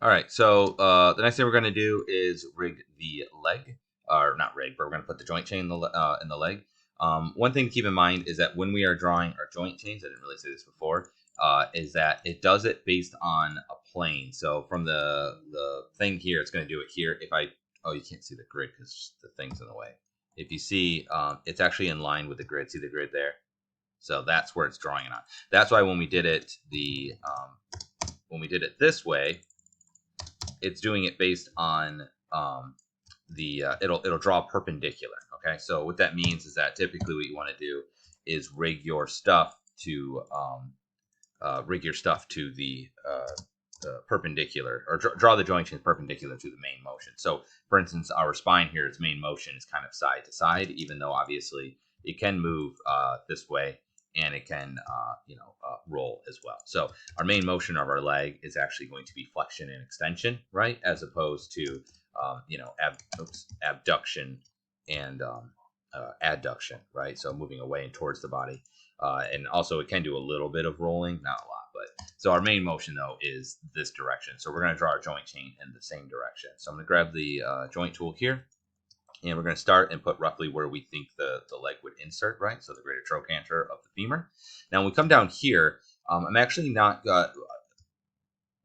All right, so the next thing we're going to do is rig the leg, or not rig, but we're going to put the joint chain in the leg. One thing to keep in mind is that when we are drawing our joint chains, I didn't really say this before, is that it does it based on a plane. So from the thing here, it's going to do it here. Oh, you can't see the grid because the thing's in the way. If you see, it's actually in line with the grid. See the grid there? So that's where it's drawing it on. That's why when we did it this way, it's doing it based on it'll draw perpendicular. Okay, so what that means is that typically what you want to do is rig your stuff to the perpendicular, or draw the joint chains perpendicular to the main motion. So for instance, our spine here, its main motion is kind of side to side, even though obviously it can move this way, and it can roll as well. So our main motion of our leg is actually going to be flexion and extension, right, as opposed to abduction and adduction, right? So moving away and towards the body, and also it can do a little bit of rolling, not a lot. But so our main motion though is this direction. So we're going to draw our joint chain in the same direction. So I'm going to grab the joint tool here, and we're going to start and put roughly where we think the leg would insert, right? So the greater trochanter of the femur. Now when we come down here, I'm actually not,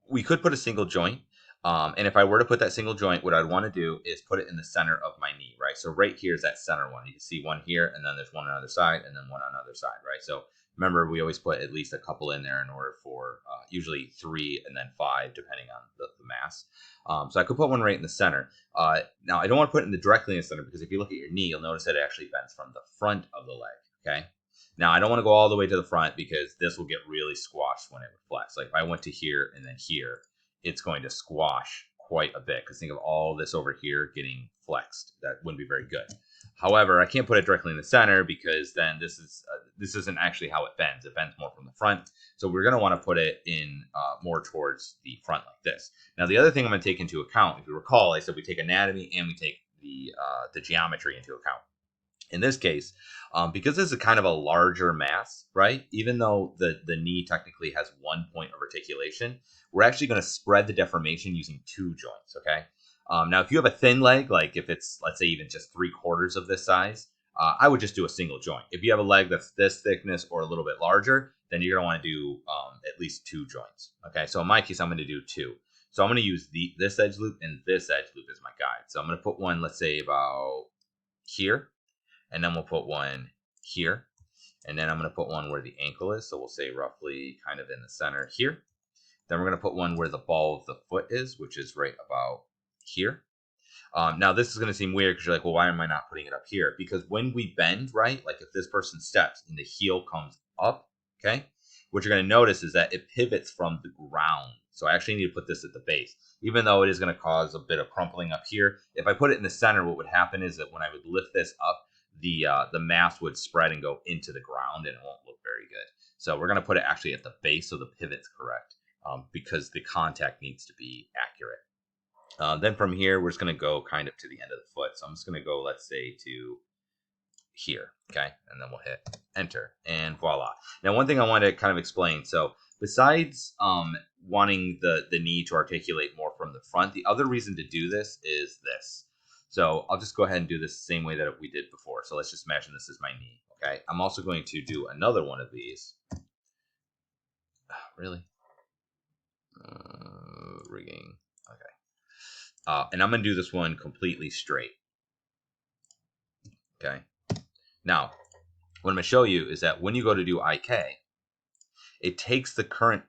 we could put a single joint. And if I were to put that single joint, what I'd want to do is put it in the center of my knee, right? So right here is that center one. You can see one here, and then there's one on the other side, and then one on the other side, right? So remember, we always put at least a couple in there in order for usually 3 and then 5, depending on the mass. So I could put one right in the center. Now, I don't want to put it directly in the center, because if you look at your knee, you'll notice that it actually bends from the front of the leg, okay? Now, I don't want to go all the way to the front, because this will get really squashed when it reflects. Like if I went to here and then here, it's going to squash quite a bit, because think of all this over here getting flexed. That wouldn't be very good. However, I can't put it directly in the center, because then this isn't actually how it bends. It bends more from the front. So we're going to want to put it in more towards the front like this. Now, the other thing I'm going to take into account, if you recall, I said we take anatomy and we take the geometry into account. In this case, because this is kind of a larger mass, right? Even though the knee technically has 1 point of articulation, we're actually going to spread the deformation using 2 joints, okay? Now, if you have a thin leg, like if it's, let's say, even just 3/4 of this size, I would just do a single joint. If you have a leg that's this thickness or a little bit larger, then you're going to want to do at least 2 joints, okay? So in my case, I'm going to do 2. So I'm going to use this edge loop and this edge loop as my guide. So I'm going to put one, let's say, about here. And then we'll put one here. And then I'm going to put one where the ankle is. So we'll say roughly kind of in the center here. Then we're going to put one where the ball of the foot is, which is right about here. Now, this is going to seem weird, because you're like, well, why am I not putting it up here? Because when we bend, right, like if this person steps and the heel comes up, okay, what you're going to notice is that it pivots from the ground. So I actually need to put this at the base, even though it is going to cause a bit of crumpling up here. If I put it in the center, what would happen is that when I would lift this up, the mass would spread and go into the ground, and it won't look very good. So we're going to put it actually at the base, so the pivot's correct, because the contact needs to be accurate. Then from here, we're just going to go kind of to the end of the foot. So I'm just going to go, let's say, to here, okay? And then we'll hit enter, and voila. Now, one thing I want to kind of explain. So besides wanting the knee to articulate more from the front, the other reason to do this is this. So I'll just go ahead and do this the same way that we did before. So let's just imagine this is my knee, okay? I'm also going to do another one of these. Really? Rigging, okay. And I'm going to do this one completely straight, okay? Now, what I'm going to show you is that when you go to do IK, it takes the current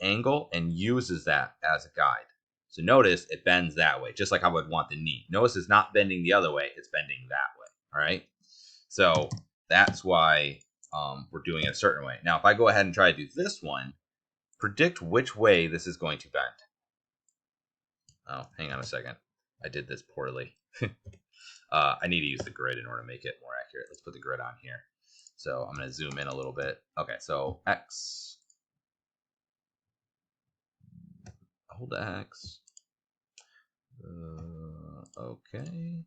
angle and uses that as a guide. So notice it bends that way, just like I would want the knee. Notice it's not bending the other way, it's bending that way, all right? So that's why we're doing it a certain way. Now, if I go ahead and try to do this one, predict which way this is going to bend. Oh, hang on a second. I did this poorly. I need to use the grid in order to make it more accurate. Let's put the grid on here. So I'm going to zoom in a little bit. Okay, so X. Hold the X. Okay.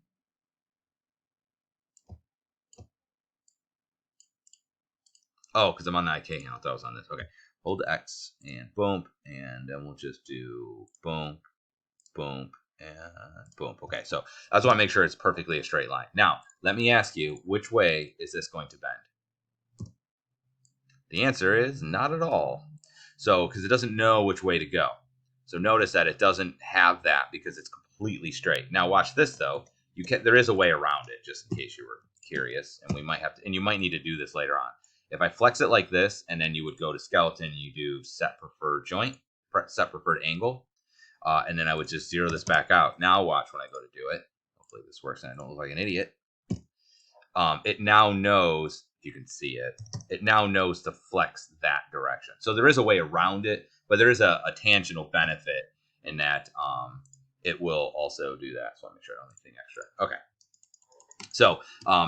Oh, because I'm on the IK handle. I thought I was on this. Okay. Hold the X and boom. And then we'll just do boom, boom, and boom. Okay, so I just want to make sure it's perfectly a straight line. Now, let me ask you, which way is this going to bend? The answer is not at all. So, because it doesn't know which way to go. So notice that it doesn't have that because it's completely straight. Now watch this though. There is a way around it, just in case you were curious, and we might have to, and you might need to do this later on. If I flex it like this, and then you would go to skeleton, and you do set preferred joint, set preferred angle, and then I would just zero this back out. Now watch when I go to do it. Hopefully this works and I don't look like an idiot. It now knows, if you can see it, it now knows to flex that direction. So there is a way around it, but there is a tangential benefit in that it will also do that. So I want to make sure I don't have anything extra. Okay. So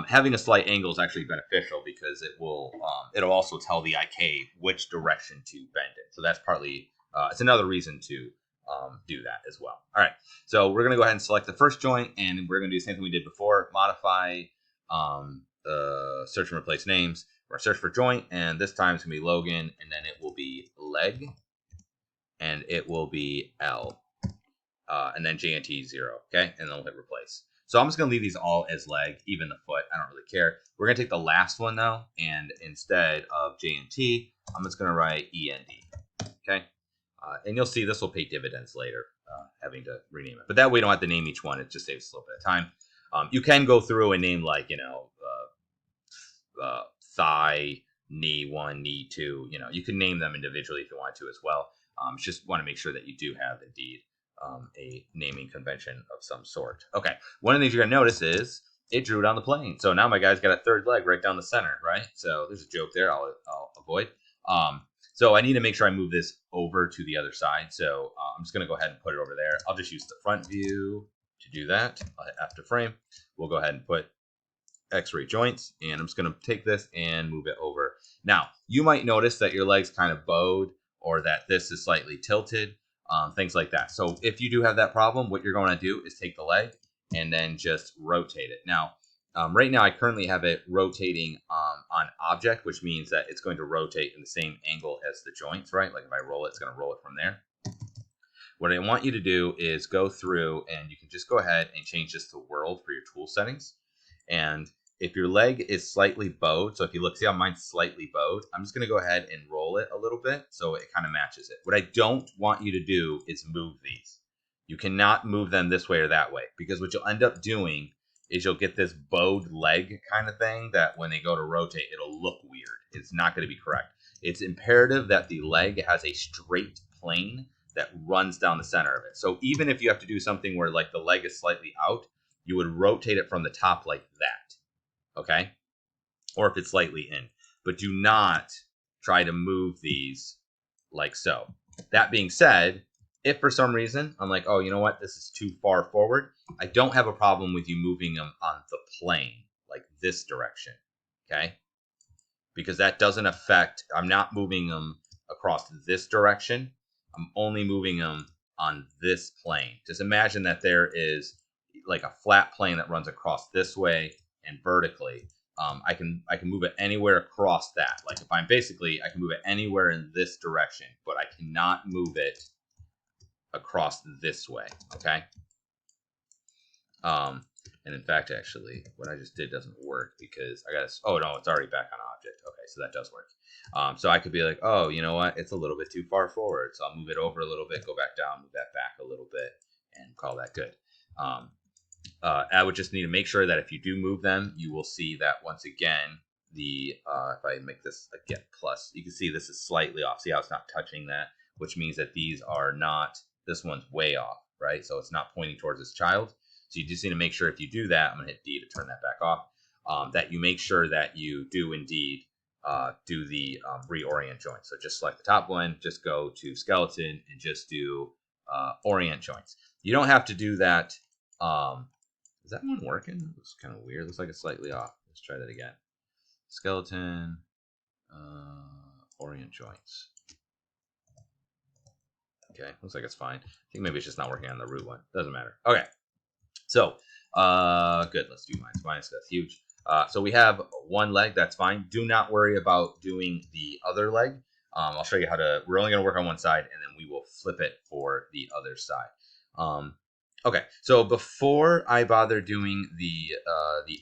having a slight angle is actually beneficial because it will it'll also tell the IK which direction to bend it. So that's partly it's another reason to do that as well. All right. So we're going to go ahead and select the first joint, and we're going to do the same thing we did before. Modify search and replace names. We're going to search for joint, and this time it's going to be Logan, and then it will be leg, and it will be L, and then JNT 0. Okay, and then we'll hit replace. So I'm just going to leave these all as leg, even the foot. I don't really care. We're going to take the last one though, and instead of JNT, I'm just going to write END. Okay, and you'll see this will pay dividends later, having to rename it. But that way, you don't have to name each one. It just saves a little bit of time. You can go through and name, like, thigh, knee 1, knee 2. You can name them individually if you want to as well. Just want to make sure that you do have indeed a naming convention of some sort. Okay, one of the things you're going to notice is it drew down the plane. So now my guy's got a third leg right down the center, right? So there's a joke there I'll avoid. So I need to make sure I move this over to the other side. So I'm just going to go ahead and put it over there. I'll just use the front view to do that. I'll hit F to frame. We'll go ahead and put X-ray joints, and I'm just going to take this and move it over. Now, you might notice that your leg's kind of bowed, or that this is slightly tilted, things like that. So if you do have that problem, what you're going to do is take the leg and then just rotate it. Now, right now I currently have it rotating on object, which means that it's going to rotate in the same angle as the joints, right? Like if I roll it, it's going to roll it from there. What I want you to do is go through, and you can just go ahead and change this to world for your tool settings. And if your leg is slightly bowed, so if you look, see how mine's slightly bowed, I'm just going to go ahead and roll it a little bit so it kind of matches it. What I don't want you to do is move these. You cannot move them this way or that way, because what you'll end up doing is you'll get this bowed leg kind of thing that when they go to rotate, it'll look weird. It's not going to be correct. It's imperative that the leg has a straight plane that runs down the center of it. So even if you have to do something where like the leg is slightly out, you would rotate it from the top like that, okay? Or if it's slightly in. But do not try to move these like so. That being said, if for some reason I'm like, oh, you know what, this is too far forward, I don't have a problem with you moving them on the plane, like this direction, okay? Because that doesn't affect, I'm not moving them across this direction. I'm only moving them on this plane. Just imagine that there is like a flat plane that runs across this way and vertically. I can move it anywhere across that. Like if I'm basically, I can move it anywhere in this direction, but I cannot move it across this way, okay? And in fact, actually, what I just did doesn't work because I got to, oh no, it's already back on object. Okay, so that does work. So I could be like, oh, you know what? It's a little bit too far forward. So I'll move it over a little bit, go back down, move that back a little bit, and call that good. I would just need to make sure that if you do move them, you will see that once again, the if I make this a get plus, you can see this is slightly off. See how it's not touching that, which means that these are not, this one's way off, right? So it's not pointing towards its child. So you just need to make sure if you do that, I'm going to hit D to turn that back off, that you make sure that you do indeed do the reorient joint. So just select the top one, just go to skeleton and just do orient joints. You don't have to do that. Is that one working? It looks kind of weird. It looks like it's slightly off. Let's try that again. Skeleton, orient joints. Okay, looks like it's fine. I think maybe it's just not working on the root one. Doesn't matter. Okay. So, good. Let's do minus minus. That's huge. So we have one leg. That's fine. Do not worry about doing the other leg. I'll show you how to. We're only going to work on one side, and then we will flip it for the other side. Okay, so before I bother doing the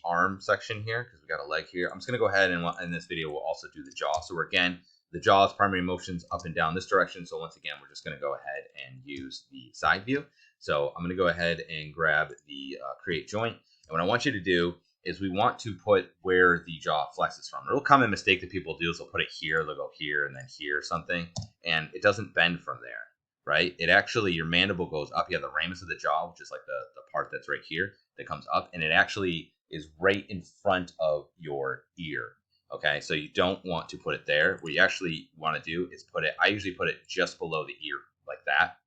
arm section here, because we got a leg here, I'm just gonna go ahead and in this video we'll also do the jaw. So again, the jaw's primary motion's up and down this direction. So once again, we're just gonna go ahead and use the side view. So I'm gonna go ahead and grab the create joint. And what I want you to do is we want to put where the jaw flexes from. A real common mistake that people do is they'll put it here, they'll go here and then here or something, and it doesn't bend from there. Right? It actually, your mandible goes up. You have the ramus of the jaw, which is like the part that's right here that comes up, and it actually is right in front of your ear. Okay, so you don't want to put it there. What you actually want to do is put it, I usually put it just below the ear, like that.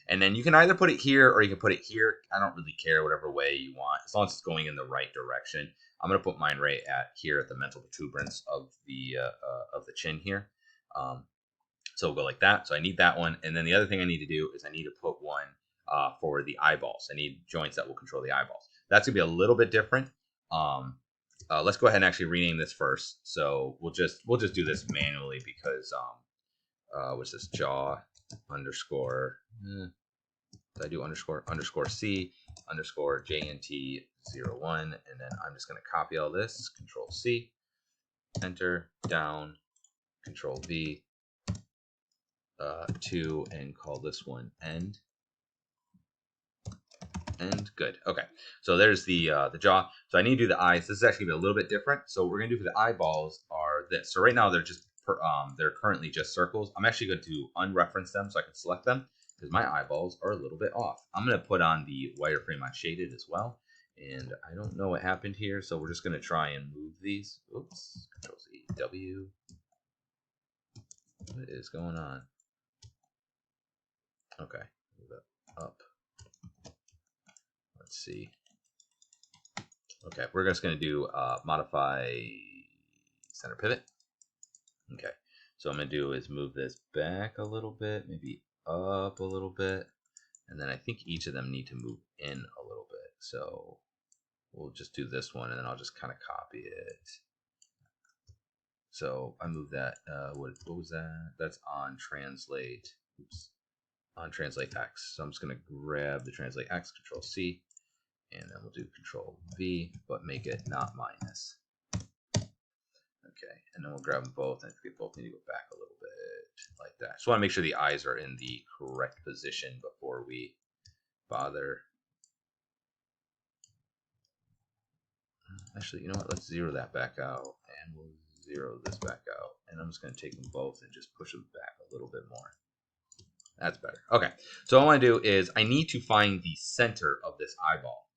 And then you can either put it here or you can put it here. I don't really care, whatever way you want, as long as it's going in the right direction. I'm going to put mine right at here at the mental protuberance of the chin here. So we'll go like that. So I need that one. And then the other thing I need to do is I need to put one for the eyeballs. I need joints that will control the eyeballs. That's going to be a little bit different. Let's go ahead and actually rename this first. So we'll just do this manually because what's this, jaw underscore, did I do underscore C underscore JNT01, and then I'm just going to copy all this, Control C, enter, down, Control V, 2, and call this one end. Good. Okay, so there's the jaw. So I need to do the eyes. This is actually gonna be a little bit different. So what we're gonna do for the eyeballs are this. So right now they're just they're currently just circles. I'm actually going to unreference them so I can select them because my eyeballs are a little bit off. I'm gonna put on the wireframe on shaded as well, and I don't know what happened here, so we're just gonna try and move these. Oops. Control Z, W. What is going on? Okay, move it up. Let's see. Okay, we're just going to do modify center pivot. Okay, so what I'm going to do is move this back a little bit, maybe up a little bit, and then I think each of them need to move in a little bit. So we'll just do this one, and then I'll just kind of copy it. So I move that. What was that? That's on translate. Oops. On translate X. So I'm just going to grab the translate X, Control C, and then we'll do Control V, but make it not minus. Okay, and then we'll grab them both, and we both need to go back a little bit like that. Just want to make sure the eyes are in the correct position before we bother. Actually, you know what? Let's zero that back out, and we'll zero this back out. And I'm just going to take them both and just push them back a little bit more. That's better. Okay, so what I want to do is I need to find the center of this eyeball.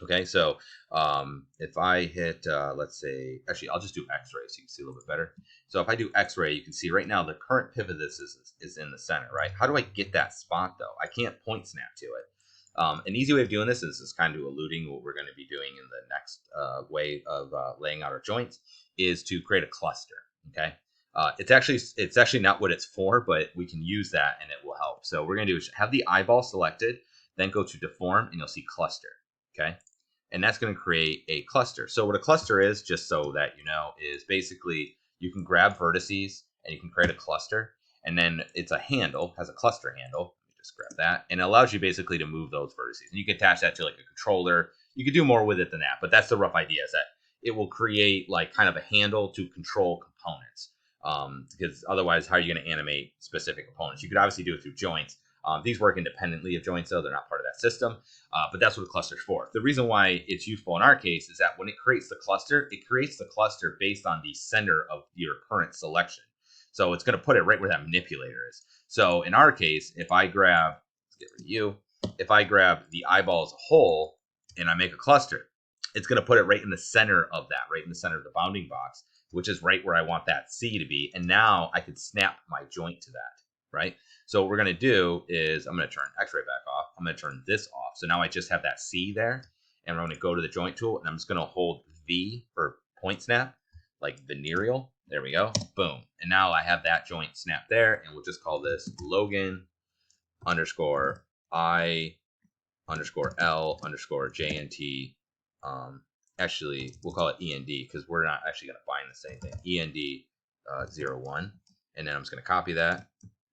Okay, so if I hit, let's say, actually, I'll just do X-ray so you can see a little bit better. So if I do X-ray, you can see right now the current pivot of this is in the center, right? How do I get that spot, though? I can't point snap to it. An easy way of doing this is kind of alluding what we're going to be doing in the next way of laying out our joints is to create a cluster, okay? It's actually not what it's for, but we can use that and it will help. So what we're going to do is have the eyeball selected, then go to deform, and you'll see cluster. Okay, and that's going to create a cluster. So what a cluster is, just so that you know, is basically you can grab vertices and you can create a cluster, and then it's a handle, has a cluster handle. Let me just grab that, and it allows you basically to move those vertices. And you can attach that to like a controller. You could do more with it than that, but that's the rough idea, is that it will create like kind of a handle to control components. Because otherwise, how are you going to animate specific components? You could obviously do it through joints. These work independently of joints, though. They're not part of that system, but that's what a cluster is for. The reason why it's useful in our case is that when it creates the cluster based on the center of your current selection. So it's going to put it right where that manipulator is. So in our case, if I grab, let's get rid of you, if I grab the eyeball as a whole and I make a cluster, it's going to put it right in the center of that, right in the center of the bounding box, which is right where I want that C to be. And now I can snap my joint to that, right? So what we're going to do is I'm going to turn X-ray back off. I'm going to turn this off. So now I just have that C there. And I'm going to go to the joint tool, and I'm just going to hold V for point snap, like venereal. There we go. Boom. And now I have that joint snap there. And we'll just call this Logan underscore I underscore L underscore JNT. Actually, we'll call it END because we're not actually going to bind the same thing. END 01. And then I'm just going to copy that.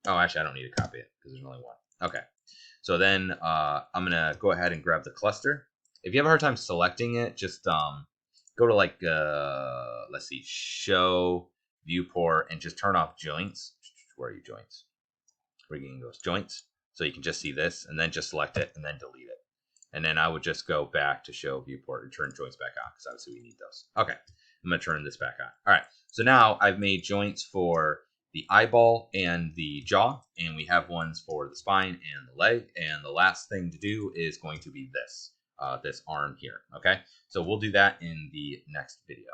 Oh, actually, I don't need to copy it because there's only one. Okay. So then I'm going to go ahead and grab the cluster. If you have a hard time selecting it, just go to like, let's see, show, viewport, and just turn off joints. Where are you, joints? Rigging goes joints. So you can just see this, and then just select it, and then delete it. And then I would just go back to show viewport and turn joints back on, because obviously we need those. Okay, I'm going to turn this back on. All right, so now I've made joints for the eyeball and the jaw, and we have ones for the spine and the leg. And the last thing to do is going to be this, this arm here. Okay, so we'll do that in the next video.